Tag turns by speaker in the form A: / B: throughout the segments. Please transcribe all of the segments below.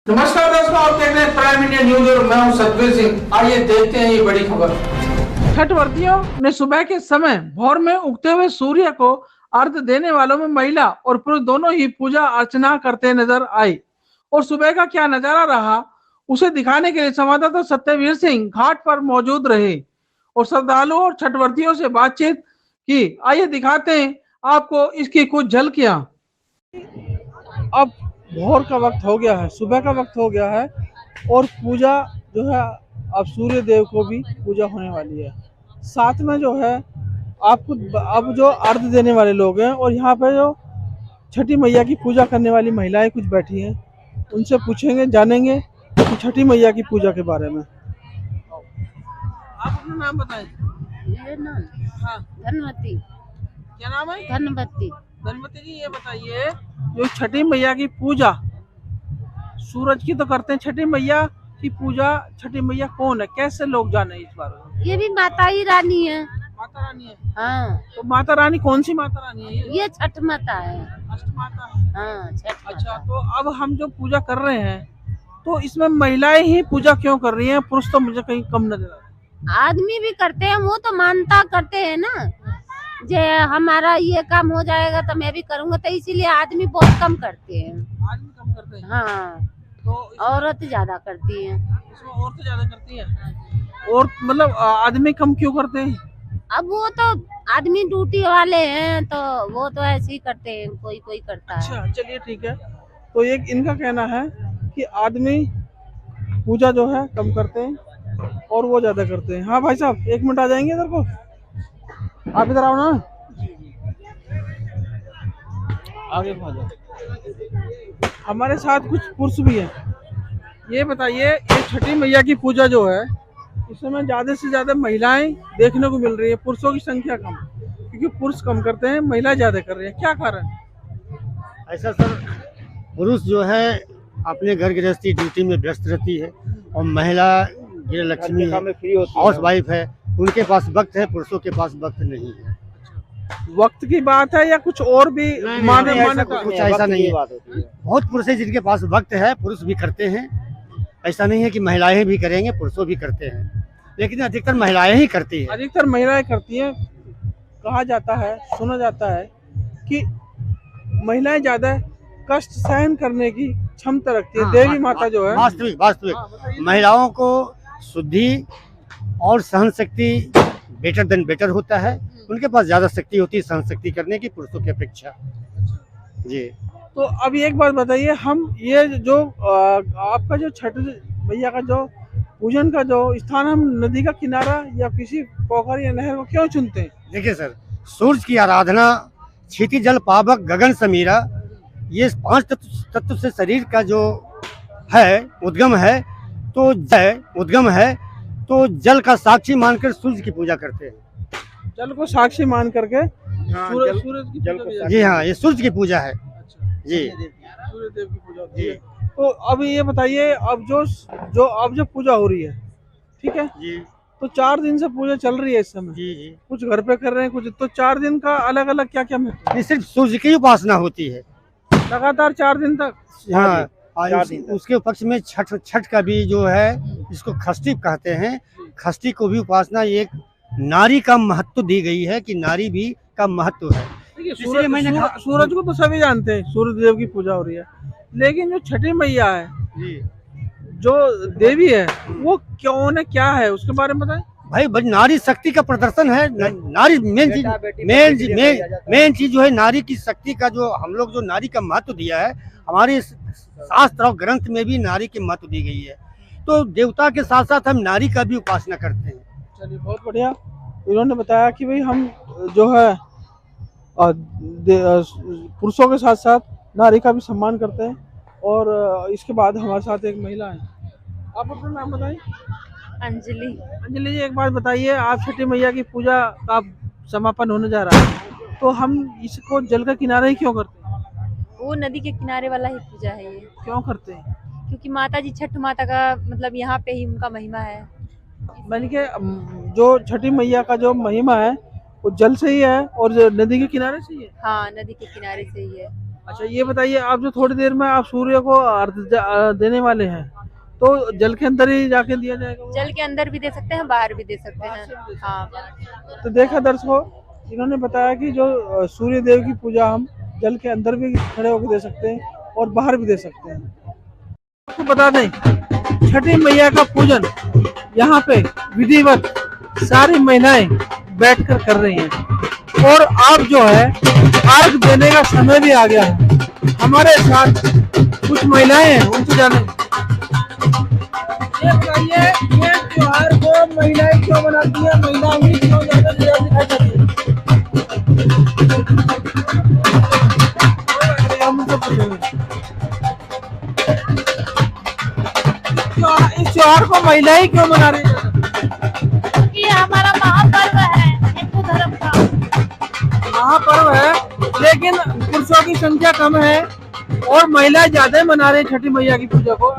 A: नमस्कार दोस्तों, आप देख रहे हैं प्राइम इंडिया न्यूज और मैं हूं सतवीर सिंह। आइए देखते हैं ये बड़ी खबर। छठ व्रतियों ने सुबह के समय भोर में उगते हुए सूर्य को अर्घ्य देने वालों में महिला और पुरुष दोनों ही पूजा अर्चना करते नजर आई। और सुबह का क्या नजारा रहा उसे दिखाने के लिए संवाददाता सत्यवीर सिंह घाट पर मौजूद रहे और श्रद्धालुओं और छठ व्रतियों से बातचीत की। आइए दिखाते हैं आपको इसकी कुछ झलकियां। अब भोर का वक्त हो गया है, सुबह का वक्त हो गया है और पूजा जो है अब सूर्य देव को भी पूजा होने वाली है। साथ में जो है आपको अब जो अर्घ्य देने वाले लोग हैं और यहाँ पे जो छठी मैया की पूजा करने वाली महिलाएं कुछ बैठी हैं, उनसे पूछेंगे, जानेंगे कि छठी मैया की पूजा के बारे में। आप अपना नाम बताएं।
B: मेरा नाम
A: हाँ,
B: धनवती।
A: क्या नाम है?
B: धनवती।
A: धनवती जी, ये बताइए जो छठी मैया की पूजा सूरज की तो करते हैं, छठी मैया की पूजा छठी मैया कौन है, कैसे लोग जाने इस बारे में?
B: ये भी माता ही रानी है।
A: माता रानी है।
B: हाँ,
A: तो माता रानी कौन सी माता रानी है?
B: ये छठ माता है।
A: अष्ट माता है।
B: हाँ, छठ
A: अच्छा,
B: माता।
A: तो अब हम जो पूजा कर रहे हैं तो इसमें महिलाएं ही पूजा क्यों कर रही हैं? पुरुष तो मुझे कहीं कम नजर आ रहा है।
B: आदमी भी करते हैं, वो तो मानता करते हैं ना, जे हमारा ये काम हो जाएगा तो मैं भी करूँगा, तो इसीलिए आदमी बहुत कम करते हैं।
A: आदमी कम करते हैं।
B: हाँ,
A: तो
B: औरत ज्यादा करती है।
A: इसमें औरतें ज्यादा करती हैं। और मतलब आदमी कम क्यों करते हैं?
B: अब वो तो आदमी ड्यूटी वाले हैं तो वो तो ऐसे ही करते हैं, कोई कोई करता है।
A: अच्छा, चलिए ठीक है। तो ये इनका कहना है कि आदमी पूजा जो है कम करते हैं और वो ज्यादा करते हैं। हाँ भाई साहब, एक मिनट आ जाएंगे इधर को, आप इधर आओ ना, आगे आ जाओ। हमारे साथ कुछ पुरुष भी हैं। ये बताइए, ये छठी मैया की पूजा जो है इसमें ज्यादा से ज्यादा महिलाएं देखने को मिल रही है, पुरुषों की संख्या कम, क्योंकि पुरुष कम करते हैं, महिलाएं ज्यादा कर रही है, क्या कारण?
C: ऐसा सर, पुरुष जो है अपने घर गृहस्थी ड्यूटी में व्यस्त रहती है और महिला गृह लक्ष्मी है, हाउस वाइफ है, उनके पास वक्त है, पुरुषों के पास वक्त नहीं है।
A: वक्त की बात है या कुछ और भी?
C: मान्यता कुछ ऐसा नहीं है। बहुत पुरुष है जिनके पास वक्त है, पुरुष भी करते हैं। ऐसा नहीं है कि महिलाएं भी करेंगे, पुरुषों भी करते हैं, लेकिन अधिकतर महिलाएं ही करती है।
A: अधिकतर महिलाएं करती हैं। कहा जाता है, सुना जाता है कि महिलाएं ज्यादा कष्ट सहन करने की क्षमता रखती है।
C: हाँ,
A: देवी माता जो है
C: वास्तविक
A: हाँ,
C: वास्तविक
A: बताइए।
C: महिलाओं को शुद्धि और सहन शक्ति बेटर देन बेटर होता है। उनके पास ज्यादा शक्ति होती है सहन शक्ति करने की, पुरुषों की अपेक्षा। जी,
A: तो अभी एक बात बताइए, हम ये जो आपका जो छठ मैया का जो पूजन का जो स्थान, हम नदी का किनारा या किसी पोखर या नहर को क्यों चुनते हैं?
C: देखिए सर, सूर्य की आराधना, क्षिति जल पावक गगन समीरा, ये 5 तत्व से शरीर का जो है उद्गम है, तो जल का साक्षी मानकर सूर्य की पूजा करते हैं।
A: जल को साक्षी मान करके
C: हाँ,
A: सूरज की पूजा भी जाती
C: जी हाँ, ये सूर्य की पूजा है।
A: है। अच्छा,
C: जी
A: सूर्य देव की पूजा होती है। तो अभी ये बताइए, अब जो पूजा हो रही है, ठीक है,
C: जी
A: तो 4 दिन से पूजा चल रही है इस समय।
C: जी जी,
A: कुछ घर पे कर रहे हैं, कुछ तो 4 दिन का अलग अलग क्या क्या महत्व
C: ये सिर्फ सूर्य की उपासना होती है।
A: है? लगातार 4 दिन तक।
C: हाँ, और उसके पक्ष में छठ का भी जो है, इसको खष्टी कहते हैं। खष्टी को भी उपासना एक नारी का महत्व दी गई है कि नारी भी का महत्व है।
A: देखिए,
C: इसलिए
A: सूरज को तो सभी जानते हैं, सूर्य देव की पूजा हो रही है, लेकिन जो छठी मैया है,
C: जी
A: जो देवी है, वो कौन है, क्या है, उसके बारे में बताएं।
C: भाई, बड़ी नारी शक्ति का प्रदर्शन है। नारी मेन चीज जो है, नारी की शक्ति का जो हम लोग जो नारी का महत्व दिया है, हमारे शास्त्र और ग्रंथ में भी नारी के महत्व दी गई है। तो देवता के साथ साथ हम नारी का भी उपासना करते हैं।
A: चलिए, बहुत बढ़िया। इन्होंने बताया कि भाई हम जो है पुरुषों के साथ साथ नारी का भी सम्मान करते हैं। और इसके बाद हमारे साथ एक महिला है। आप अपना नाम बताएं।
B: अंजलि।
A: अंजलि जी, एक बात बताइए, आप छठी मैया की पूजा का समापन होने जा रहा है, तो हम इसको जल का किनारा ही क्यों करते हैं?
D: वो नदी के किनारे वाला ही पूजा है ये,
A: क्यों करते हैं?
D: क्योंकि माता जी छठ माता का मतलब यहाँ पे ही उनका महिमा है।
A: मैंने कि जो छठी मैया का जो महिमा है वो जल से ही है और जो नदी के किनारे से ही है।
D: हाँ, नदी के किनारे से ही है।
A: अच्छा ये बताइए, आप जो थोड़ी देर में आप सूर्य को अर्घ्य देने वाले हैं, तो जल के अंदर ही जाके दिया जाएगा वो?
D: जल के अंदर भी दे सकते हैं, बाहर भी दे सकते हैं। हाँ।
A: तो देखा दर्शकों, इन्होंने बताया कि जो सूर्य देव की पूजा हम जल के अंदर भी खड़े होकर दे सकते हैं और बाहर भी दे सकते हैं। आपको बता दें, छठी मैया का पूजन यहाँ पे विधिवत सारी महिलाएं बैठकर कर रही हैं और अब जो है अर्घ देने का समय भी आ गया है। हमारे साथ कुछ महिलाएं हैं, उनसे जाने। ये बताइए, ये त्योहार को महिलाएं क्यों मनाती हैं, महिलाएं ही क्यों ज्यादा दिखाई जाती है? हम उनसे पूछेंगे। इस त्योहार को महिलाएं क्यों मना रही है?
B: ये हमारा महापर्व है हिंदू धर्म का।
A: महापर्व है, लेकिन पुरुषों की संख्या कम है और महिलाएं ज्यादा मना रही है छठी मैया की पूजा को।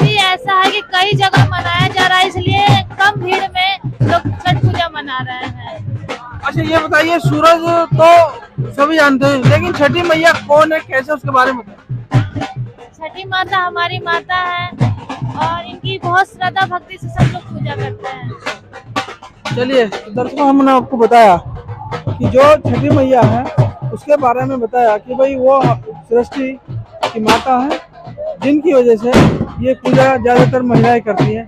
B: ये ऐसा है कि कई जगह मनाया जा रहा है, इसलिए कम भीड़ में लोग छठ पूजा मना रहे हैं।
A: अच्छा ये बताइए, सूरज तो सभी जानते हैं, लेकिन छठी मैया कौन है, कैसे, उसके बारे में बताइए।
B: छठी माता हमारी माता है और इनकी बहुत श्रद्धा भक्ति से सब लोग पूजा करते हैं।
A: चलिए दर्शकों, हमने आपको बताया कि जो छठी मैया है उसके बारे में बताया कि भाई वो सृष्टि की माता है, जिनकी वजह से ये पूजा ज्यादातर महिलाएं करती हैं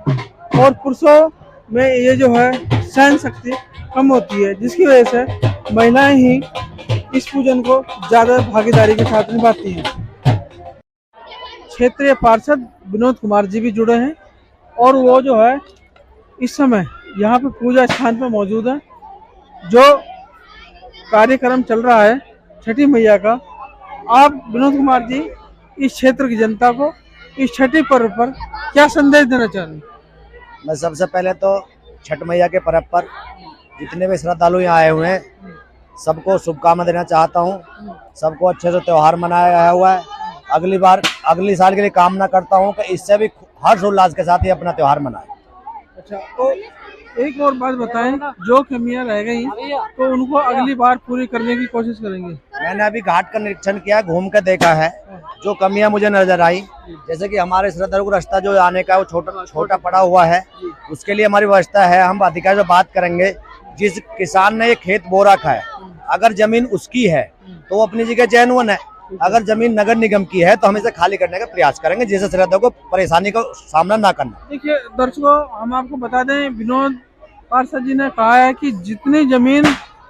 A: और पुरुषों में ये जो है सहन शक्ति कम होती है, जिसकी वजह से महिलाएं ही इस पूजन को ज्यादा भागीदारी के साथ निभाती हैं। क्षेत्रीय पार्षद विनोद कुमार जी भी जुड़े हैं और वो जो है इस समय यहाँ पे पूजा स्थान पे मौजूद है। जो कार्यक्रम चल रहा है छठी मैया का, आप विनोद कुमार जी इस क्षेत्र की जनता को इस छठी पर्व पर क्या संदेश देना चाहेंगे?
E: मैं सबसे पहले तो छठ मैया के पर्व पर जितने भी श्रद्धालु यहाँ आए हुए हैं सबको शुभकामना देना चाहता हूँ। सबको अच्छे से त्योहार मनाया गया हुआ है। अगली साल के लिए कामना करता हूँ कि इससे भी हर्ष उल्लास के साथ ही अपना त्योहार मनाएं।
A: अच्छा, तो एक और बात बताएं, जो कमियां रह गई तो उनको अगली बार पूरी करने की कोशिश करेंगे।
E: मैंने अभी घाट का निरीक्षण किया, घूम कर देखा है, जो कमियां मुझे नजर आई, जैसे कि हमारे श्रद्धालु को रास्ता जो आने का वो छोटा पड़ा हुआ है, उसके लिए हमारी व्यवस्था है। हम अधिकारी से बात करेंगे। जिस किसान ने ये खेत बो रखा है, अगर जमीन उसकी है तो वो अपनी जगह जेन्युइन है, अगर जमीन नगर निगम की है तो हम इसे खाली करने का प्रयास करेंगे, जिससे श्रद्धालु को परेशानी का सामना ना करना।
A: देखिए दर्शकों, हम आपको बता दें, विनोद पार्षद जी ने कहा है कि जितनी जमीन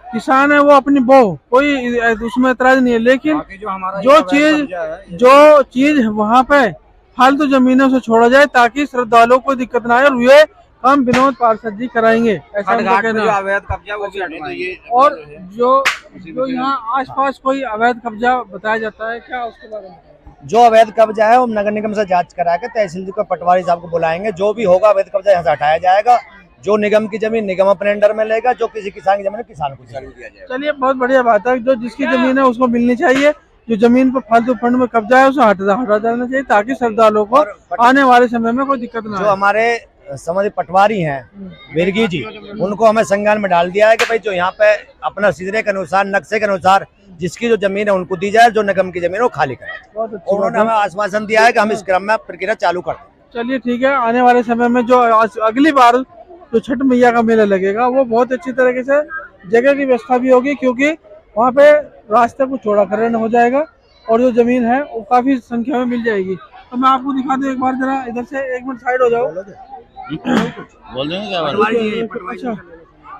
A: किसान है वो अपनी बो, कोई उसमें एतराज नहीं है, लेकिन जो चीज वहाँ पे फालतू जमीन है उसे छोड़ा जाए ताकि श्रद्धालुओं को दिक्कत ना आए, और ये काम विनोद पार्षद जी कराएंगे, ऐसा उनका कहना है।
E: अवैध कब्जा वो भी हटवाएंगे।
A: और जो यहाँ आसपास कोई अवैध कब्जा बताया जाता है, क्या उसके बारे में?
E: जो अवैध कब्जा है वो नगर निगम से जांच करा के तहसील को पटवारी साहब को बुलाएंगे। जो भी होगा अवैध कब्जा यहाँ से हटाया जाएगा। जो निगम की जमीन निगम अपने अंडर में लेगा, जो किसी किसान की जमीन किसान को दिया जाएगा।
A: चलिए, बहुत बढ़िया बात है। जो जिसकी जमीन है उसको मिलनी चाहिए, जो जमीन पर फालतू फंड में कब्जा है उसे हटा देना चाहिए ताकि श्रद्धालुओं को आने वाले समय में कोई दिक्कत ना आए।
E: जो हमारे समझ पटवारी हैं विरगी जी, उनको हमें संज्ञान में डाल दिया है कि भाई जो यहाँ पे अपना सिजरे के अनुसार, नक्शे के अनुसार जिसकी जो जमीन है उनको दी जाए, जो निगम की जमीन है वो खाली करें। उन्होंने हमें आश्वासन दिया है कि हम इस क्रम में प्रक्रिया चालू कर दें।
A: चलिए ठीक है, आने वाले समय में जो अगली बार जो छठ मैया का मेला लगेगा वो बहुत अच्छी तरीके से जगह की व्यवस्था भी होगी, क्योंकि वहाँ पे रास्ते को चौड़ा करना हो जाएगा और जो जमीन है वो काफी संख्या में मिल जाएगी। तो मैं आपको दिखा दूं एक बार, जरा इधर से 1 मिनट साइड हो जाओ।
E: बोल देंगे क्या?
A: अच्छा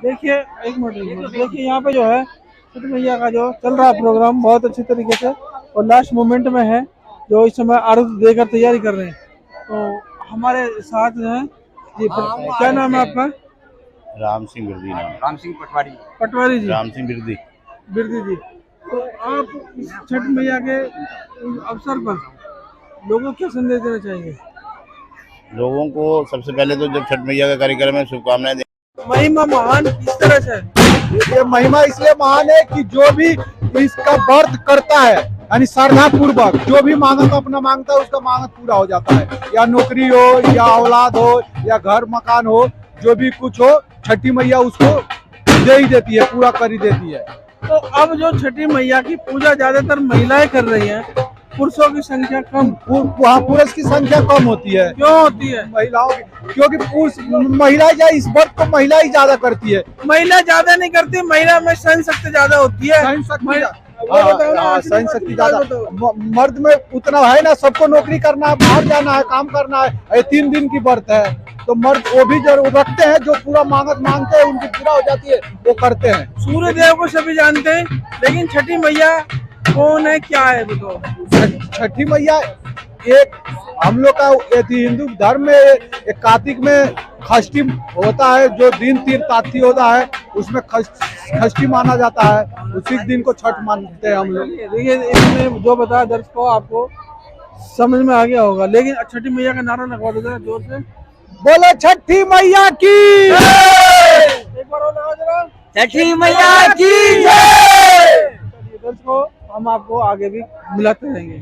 A: देखिए, 1 मिनट देखिए, यहाँ पे जो है छठ मैया का जो चल रहा प्रोग्राम बहुत अच्छी तरीके से और लास्ट मोमेंट में है, जो इस समय अर्घ देकर तैयारी कर रहे हैं। तो हमारे साथ जो है जी, क्या नाम है आपका?
F: राम सिंह बिरदी नाम।
E: राम सिंह
A: पटवारी जी।
F: राम सिंह बिरदी
A: जी। तो आप इस छठ मैया के अवसर पर लोगों को क्या संदेश देना चाहेंगे?
F: लोगों को सबसे पहले तो जब छठ मैया का कार्यक्रम है, शुभकामनाएं दें।
A: महिमा महान किस तरह से?
G: ये महिमा इसलिए महान है कि जो भी इसका व्रत करता है, यानी श्रद्धा पूर्वक जो भी मांगत अपना मांगता है उसका मांगत पूरा हो जाता है। या नौकरी हो, या औलाद हो, या घर मकान हो, जो भी कुछ हो, छठी मैया उसको दे ही देती है, पूरा कर ही देती है।
A: तो अब जो छठी मैया की पूजा ज्यादातर महिलाएं कर रही हैं, पुरुषों की संख्या कम।
G: वहाँ पुरुष की संख्या कम होती है।
A: क्यों होती है?
G: महिलाओं की, क्योंकि पुरुष महिलाएं इस वर्ष को महिला ही ज्यादा करती है।
A: महिला ज्यादा नहीं करती, महिला में सहन शक्ति ज्यादा होती है।
G: सहन शक्ति ज्यादा, मर्द में उतना है ना, सबको नौकरी करना है, बाहर जाना है, काम करना है। 3 दिन की व्रत है तो मर्द वो भी जरूर रखते हैं, जो पूरा मांगते हैं उनकी पूरा हो जाती है, वो करते हैं।
A: सूर्य देव को सभी जानते हैं, लेकिन छठी मैया कौन है, क्या है बताओ?
G: छठी मैया एक हम लोग का हिंदू धर्म में एक कार्तिक में षष्ठी होता है, जो दिन 3 ताथी होता है, उसमें षष्ठी माना जाता है। उसी दिन को छठ मानते हैं हम लोग।
A: देखिए, इसमें जो बताया दर्शकों आपको समझ में आ गया होगा, लेकिन छठी मैया का नारा लगवा दो जरा जोर से।
G: बोलो छठी मैया की,
A: एक बार और लगाओ जरा,
E: छठी मैया की।
A: दर्शकों हम आपको आगे भी मिलाते रहेंगे।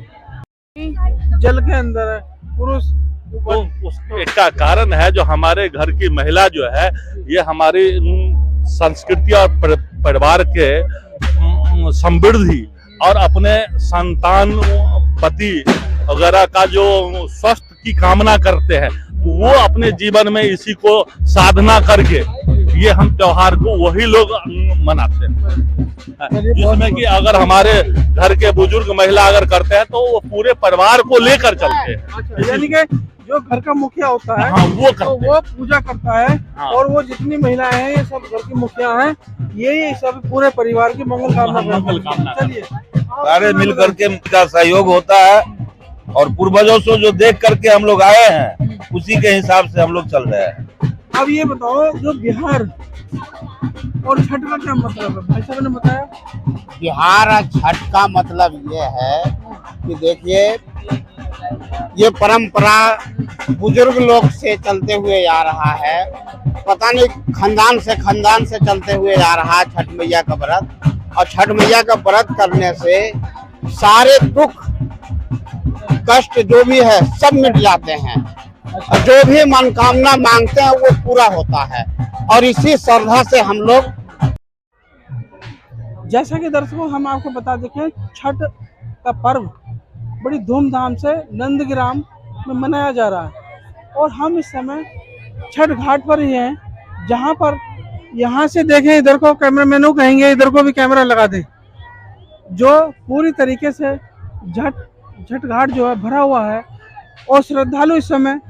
A: जल के अंदर है पुरुष,
H: तो उसका कारण है जो हमारे घर की महिला जो है, ये हमारी संस्कृति और परिवार के समृद्धि और अपने संतान पति वगैरह का जो स्वास्थ्य की कामना करते हैं, तो वो अपने जीवन में इसी को साधना करके ये हम त्योहार को वही लोग मनाते हैं। जिसमें कि अगर हमारे घर के बुजुर्ग महिला अगर करते हैं तो वो पूरे परिवार को लेकर चलते हैं।
A: यानी कि जो घर का मुखिया होता है,
H: हाँ,
A: तो वो पूजा करता है।
H: हाँ।
A: और वो जितनी महिलाएं हैं ये सब घर की मुखिया हैं, ये सब पूरे परिवार की मंगल कामना। चलिए
F: सारे मिल करके का सहयोग होता है और पूर्वजों से जो देख करके हम लोग आए हैं, उसी के हिसाब से हम लोग चल रहे हैं।
A: अब ये बताओ, जो बिहार और छठ का क्या मतलब है? भाई साहब ने बताया।
I: बिहार और छठ का मतलब ये है कि देखिए, ये परंपरा बुजुर्ग लोग से चलते हुए आ रहा है, पता नहीं खानदान से चलते हुए आ रहा है छठ मैया का व्रत। और छठ मैया का व्रत करने से सारे दुख कष्ट जो भी है सब मिट जाते हैं, और जो भी मनोकामना मांगते हैं वो पूरा होता है। और इसी श्रद्धा से हम लोग,
A: जैसा कि दर्शकों हम आपको बता दें, छठ का पर्व बड़ी धूमधाम से नंदग्राम में मनाया जा रहा है। और हम इस समय छठ घाट पर ही हैं, जहां पर यहाँ से देखें, इधर को कैमरामैनों कहेंगे इधर को भी कैमरा लगा दें, जो पूरी तरीके से छठ घाट जो है भरा हुआ है। और श्रद्धालु इस समय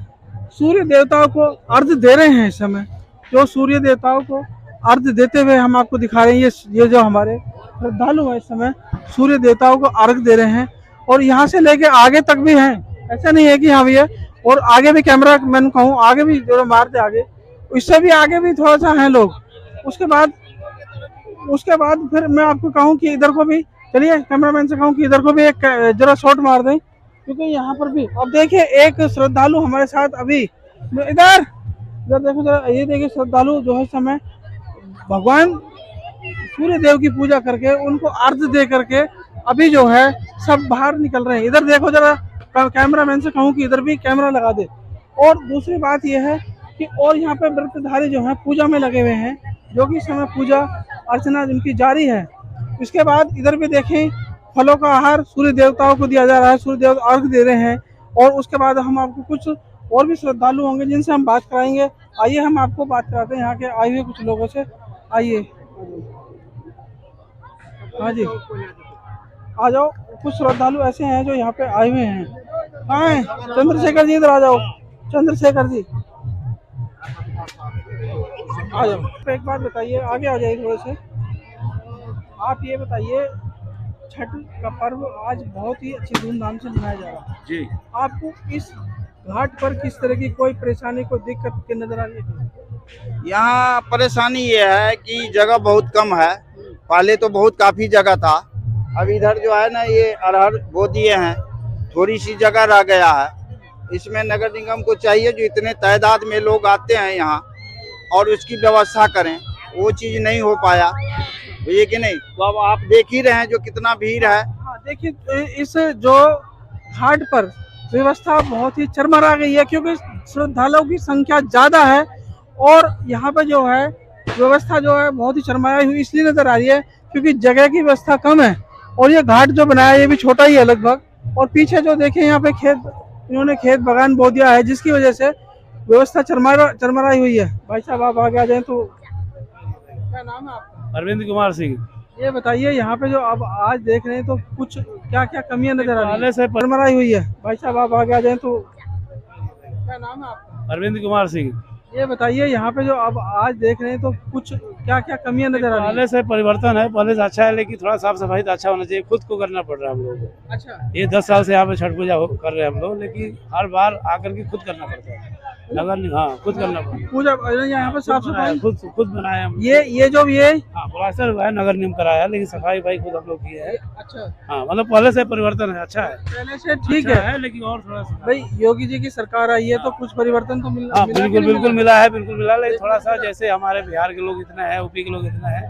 A: सूर्य देवताओं को अर्घ दे रहे हैं। इस समय जो सूर्य देवताओं को अर्घ देते हुए हम आपको दिखा रहे हैं, ये जो हमारे श्रद्धालु हैं इस समय सूर्य देवताओं को अर्घ दे रहे हैं। और यहाँ से लेके आगे तक भी हैं, ऐसा नहीं है कि हाँ भैया, और आगे भी कैमरा मैन कहूँ, आगे भी जो मारते आगे, इससे भी आगे भी थोड़ा सा हैं लोग। उसके बाद फिर मैं आपको कहूँ कि इधर को भी, चलिए कैमरामैन से कहूँ कि इधर को भी एक जरा शॉट मार दें, क्योंकि यहाँ पर भी अब देखिए एक श्रद्धालु हमारे साथ अभी इधर देखो जरा, ये देखिए श्रद्धालु जो है समय भगवान सूर्य देव की पूजा करके उनको अर्घ दे करके अभी जो है सब बाहर निकल रहे हैं। इधर देखो जरा, कैमरामैन से कहूँ कि इधर भी कैमरा लगा दे। और दूसरी बात यह है कि और यहाँ पे व्रतधारी जो है पूजा में लगे हुए हैं, जो कि इस समय पूजा अर्चना जिनकी जारी है। इसके बाद इधर भी देखें, फलों का आहार सूर्य देवताओं को दिया जा रहा है, सूर्य देवता अर्घ दे रहे हैं। और उसके बाद हम आपको कुछ और भी श्रद्धालु होंगे जिनसे हम बात कराएंगे। आइए हम आपको बात कराते हैं यहाँ के आए हुए कुछ लोगों से। आइए, हाँ जी आ जाओ। कुछ श्रद्धालु ऐसे हैं जो यहाँ पे आए हुए हैं। कहाँ हैं? चंद्रशेखर जी, इधर आ जाओ। चंद्रशेखर जी आ जाओ। एक बात बताइए, आगे आ जाइए थोड़े से। आप ये बताइए, छठ का पर्व आज बहुत ही अच्छी धूमधाम से मनाया जा रहा है
H: जी।
A: आपको इस घाट पर किस तरह की कोई परेशानी, कोई दिक्कत के नजर आ रही है?
I: यहाँ परेशानी ये है कि जगह बहुत कम है। पहले तो बहुत काफी जगह था, अब इधर जो है ना ये अरहर बो दिए हैं, थोड़ी सी जगह रह गया है। इसमें नगर निगम को चाहिए जो इतने तादाद में लोग आते हैं यहाँ और उसकी व्यवस्था करें, वो चीज नहीं हो पाया, ये कि नहीं। तो अब आप देख ही रहे हैं जो कितना भीड़ है।
A: हाँ, देखिए इस जो घाट पर व्यवस्था बहुत ही चरमरा गई है, क्योंकि श्रद्धालुओं की संख्या ज्यादा है और यहाँ पे जो है व्यवस्था जो है बहुत ही चरमराई हुई इसलिए नजर आ रही है क्योंकि जगह की व्यवस्था कम है। और ये घाट जो बनाया ये भी छोटा ही है लगभग, और पीछे जो देखें यहाँ पे इन्होंने खेत बगान बो दिया है, जिसकी वजह से व्यवस्था चरमराई हुई है। भाई साहब आप आगे आ जाए। तो क्या नाम है आपका?
J: अरविंद कुमार सिंह।
A: ये बताइए यहाँ पे जो अब आज देख रहे हैं तो कुछ क्या क्या कमियां नजर आ रही है? चरमराई हुई है। भाई साहब आप आगे आ जाए। तो क्या नाम है आपका?
J: अरविंद कुमार सिंह।
A: ये बताइए यहाँ पे जो अब आज देख रहे हैं तो कुछ क्या क्या कमियां नजर आ रही है?
J: पहले से परिवर्तन है, पहले से अच्छा है, लेकिन थोड़ा साफ सफाई तो अच्छा होना चाहिए। खुद को करना पड़ रहा है हम लोगों को।
A: अच्छा,
J: ये 10 साल से यहाँ पे छठ पूजा कर रहे हैं हम लोग, लेकिन हर बार आकर के खुद करना पड़ता है। नगर हाँ खुद करना पड़ता है।
A: पूजा यहाँ पे साफ सफाई
J: खुद बनाया हम।
A: ये जो
J: हाँ प्लास्टर हुआ है, नगर नियम कराया, लेकिन सफाई भाई खुद हम लोग की है।
A: अच्छा,
J: हाँ मतलब पहले से परिवर्तन है, अच्छा है,
A: पहले से ठीक
J: अच्छा
A: है,
J: लेकिन और थोड़ा सा
A: भाई योगी जी की सरकार आई है तो कुछ परिवर्तन तो मिला।
J: हाँ बिल्कुल मिला है, बिल्कुल मिला, लेकिन थोड़ा सा जैसे हमारे बिहार के लोग इतना है, यूपी के लोग इतना है,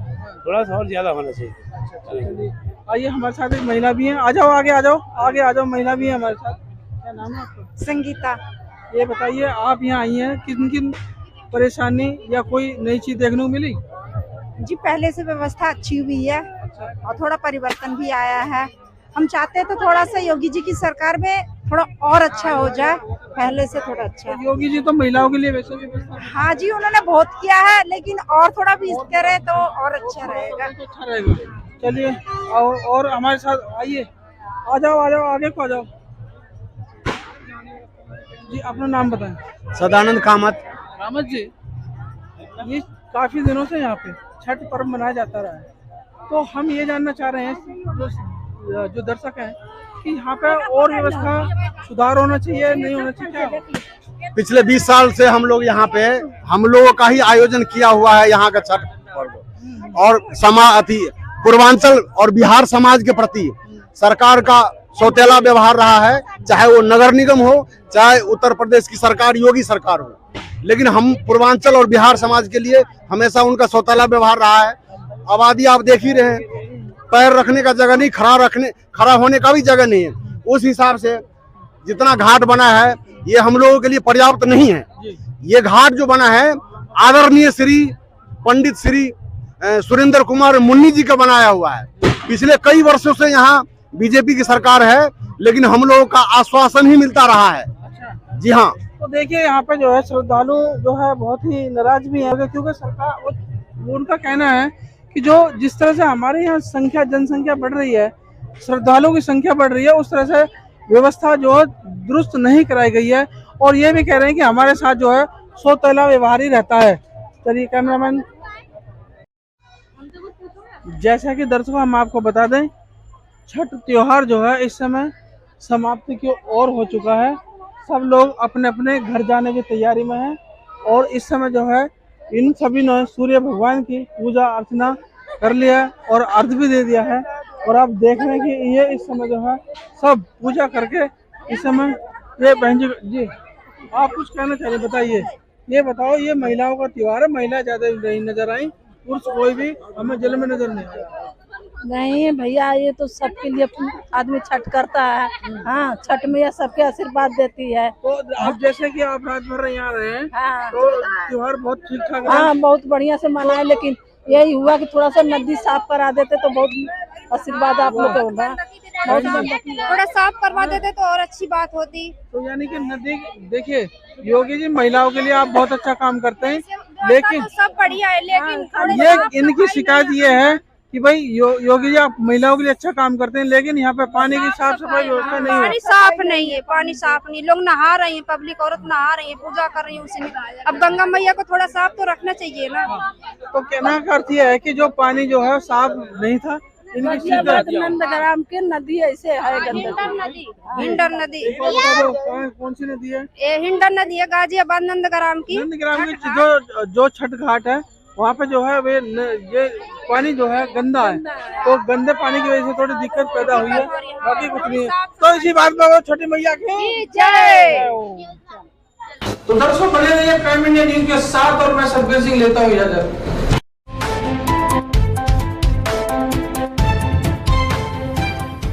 J: थोड़ा सा और ज्यादा होना चाहिए।
A: आइए हमारे साथ एक महिला भी है। आ जाओ आगे, आ जाओ आगे, आ जाओ। महिला भी है हमारे साथ। क्या नाम है आपका?
D: संगीता।
A: ये बताइए आप यहाँ आई हैं, किन किन परेशानी या कोई नई चीज देखने को मिली?
K: जी पहले से व्यवस्था अच्छी हुई है और थोड़ा परिवर्तन भी आया है। हम चाहते हैं तो थोड़ा सा योगी जी की सरकार में थोड़ा और अच्छा हो जाए, पहले से थोड़ा अच्छा।
A: योगी जी तो महिलाओं के लिए वैसे भी व्यवस्था।
K: हाँ जी उन्होंने बहुत किया है, लेकिन और थोड़ा भी करे तो और अच्छा रहेगा।
A: अच्छा रहेगा। चलिए और हमारे साथ आइए, आ जाओ आगे को आ जाओ जी। अपना नाम बताएं।
C: सदानंद कामत।
A: कामत जी, ये काफी दिनों से यहाँ पे छठ पर्व मनाया जाता रहा है, तो हम ये जानना चाह रहे हैं जो दर्शक हैं कि यहाँ पे और व्यवस्था सुधार होना चाहिए, नहीं होना चाहिए क्या?
C: पिछले 20 साल से हम लोग यहाँ पे हम लोगों का ही आयोजन किया हुआ है यहाँ का छठ पर्व, और पूर्वांचल और बिहार समाज के प्रति सरकार का सौतेला व्यवहार रहा है, चाहे वो नगर निगम हो, चाहे उत्तर प्रदेश की सरकार योगी सरकार हो, लेकिन हम पूर्वांचल और बिहार समाज के लिए हमेशा उनका सौतेला व्यवहार रहा है। आबादी आप देख ही रहे हैं, पैर रखने का जगह नहीं, खड़ा होने का भी जगह नहीं है। उस हिसाब से जितना घाट बना है ये हम लोगों के लिए पर्याप्त नहीं है। ये घाट जो बना है आदरणीय श्री पंडित श्री सुरेंद्र कुमार मुन्नी जी का बनाया हुआ है। पिछले कई वर्षों से यहाँ बीजेपी की सरकार है, लेकिन हम लोगों का आश्वासन ही मिलता रहा है। जी हाँ,
A: तो देखिए यहाँ पे जो है श्रद्धालु जो है बहुत ही नाराज भी है, क्योंकि सरकार वो उनका कहना है कि जो जिस तरह से हमारे यहाँ जनसंख्या बढ़ रही है, श्रद्धालुओं की संख्या बढ़ रही है, उस तरह से व्यवस्था जो है दुरुस्त नहीं कराई गई है। और ये भी कह रहे हैं कि हमारे साथ जो है सौतेला व्यवहार ही रहता है। चलिए कैमरामैन, जैसा कि दर्शकों हम आपको बता दें, छठ त्योहार जो है इस समय समाप्ति की ओर हो चुका है। सब लोग अपने अपने घर जाने की तैयारी में हैं, और इस समय जो है इन सभी ने सूर्य भगवान की पूजा अर्चना कर लिया और अर्घ भी दे दिया है। और आप देख रहे हैं कि ये इस समय जो है सब पूजा करके इस समय ये बहन जी आप कुछ कहना चाहिए, बताइए। ये बताओ, ये महिलाओं का त्योहार है, महिला ज्यादा नहीं नजर आई, पुरुष कोई भी हमें जल में नजर नहीं आया।
L: नहीं भैया, ये तो सबके लिए आदमी छठ करता है। हाँ, छठ में सबके आशीर्वाद देती है।
A: तो अब जैसे कि आप रात भर यहाँ रहे हैं,
L: हाँ,
A: तो त्योहार बहुत ठीक ठाक।
L: हाँ, बहुत बढ़िया से मनाए, लेकिन यही हुआ कि थोड़ा सा नदी साफ करा देते तो बहुत आशीर्वाद आप लोग का होगा।
D: थोड़ा साफ करवा देते तो और अच्छी बात होती।
A: तो यानी कि नदी, देखिए योगी जी महिलाओं के लिए आप बहुत अच्छा काम करते हैं, लेकिन
D: सब बढ़िया है, लेकिन
A: ये इनकी शिकायत ये है कि भाई योगी जी आप महिलाओं के लिए अच्छा काम करते हैं, लेकिन यहाँ पे पानी की साफ सफाई व्यवस्था नहीं है।
D: पानी साफ नहीं है, पानी साफ नहीं, लोग नहा रहे हैं, पब्लिक औरत नहा रही है, पूजा कर रही है उसी में। अब गंगा मैया को थोड़ा साफ तो रखना चाहिए ना।
A: तो कहना का अर्थ यह है कि जो पानी जो है साफ नहीं था,
L: नंदग्राम के नदी ऐसे है,
D: हिंडर नदी।
A: कौन सी नदी है?
D: ये हिंडर नदी है, गाजियाबाद नंदग्राम की।
A: नंदग्राम की जो छठ घाट है वहाँ पे जो है ये पानी जो है गंदा है, तो गंदे पानी की वजह से थोड़ी दिक्कत पैदा हुई है, बाकी कुछ नहीं है। तो इसी बात में वो छोटी मैया की जय। तो दर्शकों बने रहिए प्राइम इंडिया न्यूज के साथ, और मैं सतबीर सिंह लेता हूँ इजाजत।